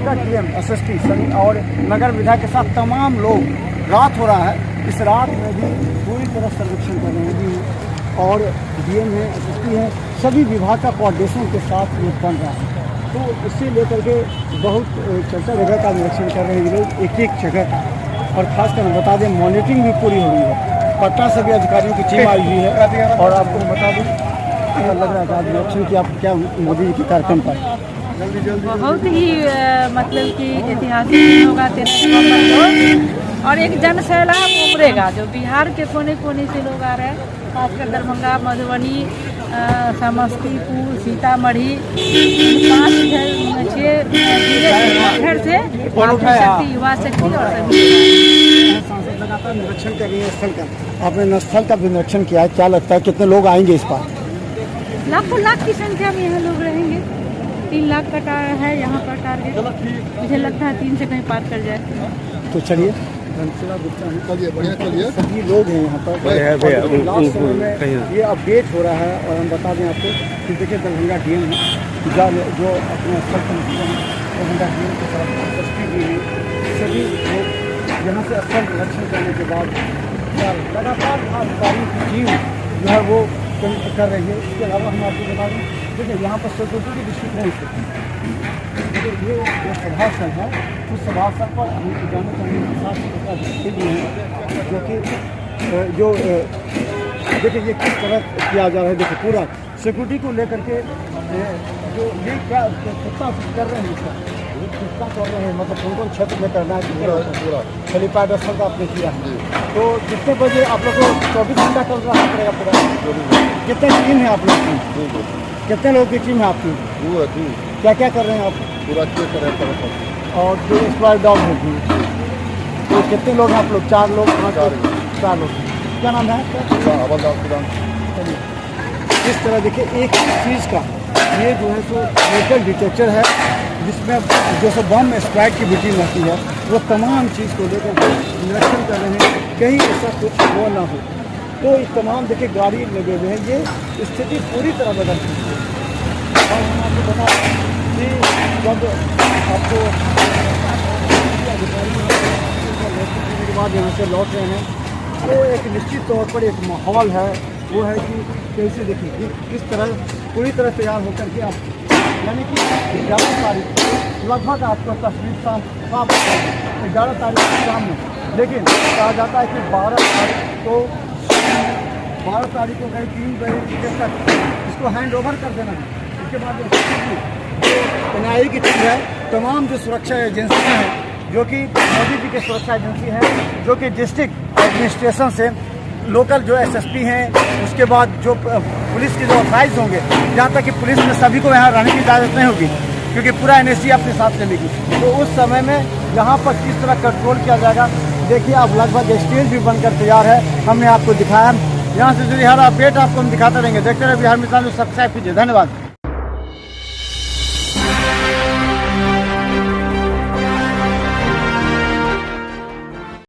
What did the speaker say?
Darbhanga DM, SSP सभी और नगर विधायक के साथ तमाम लोग, रात हो रहा है, इस रात में भी पूरी तरह सर्वेक्षण कर रहे हैं और डीएम है, एसएसपी है, सभी विभाग का कोऑर्डिनेशन के साथ ये बन रहा है। तो इससे लेकर के बहुत चर्चा जगह का निरीक्षण कर रहे हैं लोग, एक एक जगह का। और खासकर हम बता दें, मॉनिटरिंग भी पूरी हो गई है, पटना से भी अधिकारियों की टीम आई हुई है। और आपको बता दें, लग रहा है निरीक्षण कि आप क्या मोदी जी के कार्यक्रम पर बहुत ही मतलब कि ऐतिहासिक होगा 13 नवंबर को, और एक जन सैलाब उमड़ेगा जो बिहार के कोने कोने से लोग आ रहे हैं, खासकर दरभंगा, मधुबनी, समस्तीपुर, सीतामढ़ी, 5-6 जिले से शक्ति, युवा शक्ति और सभी लगातार निरीक्षण कर रही है स्थल का। आपने स्थल का भी निरीक्षण किया है, क्या लगता है कितने लोग आएंगे इस बार? लाखों लाख की संख्या में यहाँ लोग रहेंगे। 3 लाख का है यहाँ पर टारगेट, मुझे लगता है 3 से कहीं पार कर जाए। तो चलिए, सभी लोग हैं यहाँ पर। लास्ट समय में ये अपडेट हो रहा है और हम बता दें आपको कि देखिए दरभंगा डीएम जो अपने स्थल पर दरभंगा डीएम के तरफ एसएसपी भी हैं, सभी लोग यहाँ से स्थल निरीक्षण करने के बाद लगातार अधिकारियों की टीम जो है वो कर रही है। इसके अलावा हम आपको बता दें, देखिए यहाँ पर सिक्योरिटी की दृष्टि देखिए ये जो सभा स्थल है, उस सभा स्थल पर हम जाना चाहेंगे भी हैं जो कि देखिए ये किस तरह किया जा रहा है। देखिए पूरा सिक्योरिटी को लेकर के जो ये क्या कितना कर रहे हैं, इसका कितना कर रहे हैं, मतलब कौन कौन क्षेत्र में करना है पूरा हेलीपैड स्थल का आपने किया है। तो कितने बजे आप लोग को 24 घंटा चल रहा पड़ेगा पूरा? कितने टीम है आप लोग की? कितने लोगों की टीम है आपकी? क्या क्या कर रहे हैं आप? पूरा चेक कर रहे हैं। और जो एक्सपायर डॉग होगी, तो कितने लोग हैं आप लोग? 4 लोग? 4 लोग। क्या नाम है आपका? इस तरह देखिए एक चीज़ का ये जो है सो मेटल डिटेक्टर है, जिसमें जो सो बम स्क्वाड की मीटिंग रहती है, वो तमाम चीज़ को लेकर निरीक्षण कर रहे हैं, कहीं ऐसा कुछ वो ना हो। तो इस तमाम देखिए गाड़ी लगे हुए हैं, ये स्थिति पूरी तरह बदल चुकी है। और हम आपको बता कि जब आपको के बाद यहाँ से लौट रहे हैं, तो एक निश्चित तौर पर एक माहौल है, वो है कि कैसे देखिए किस तरह पूरी तरह तैयार होकर के आप, यानी कि 11 तारीख लगभग आपको तस्वीर साफ 11 तारीख के शाम में, लेकिन कहा जाता है कि 12 तारीख को करीब 3 बजे तक इसको हैंड ओवर कर देना है। इसके बाद एनआईए की टीम है, तमाम जो सुरक्षा एजेंसियाँ हैं, जो कि मोदी जी की सुरक्षा एजेंसी है, जो कि डिस्ट्रिक्ट एडमिनिस्ट्रेशन से लोकल जो एसएसपी हैं, उसके बाद जो पुलिस के जो ऑथराइज होंगे, जहाँ तक कि पुलिस में सभी को यहाँ रहने की इजाज़त नहीं होगी क्योंकि पूरा एनएसजी अपने साथ चलेगी। तो उस समय में यहाँ पर किस तरह कंट्रोल किया जाएगा, देखिए अब लगभग स्टेज भी बनकर तैयार है। हमने आपको दिखाया, यहाँ से जुड़ी हर अपडेट आपको हम दिखाते रहेंगे। देखते रहे बिहार मिसाल, सब्सक्राइब कीजिए। धन्यवाद।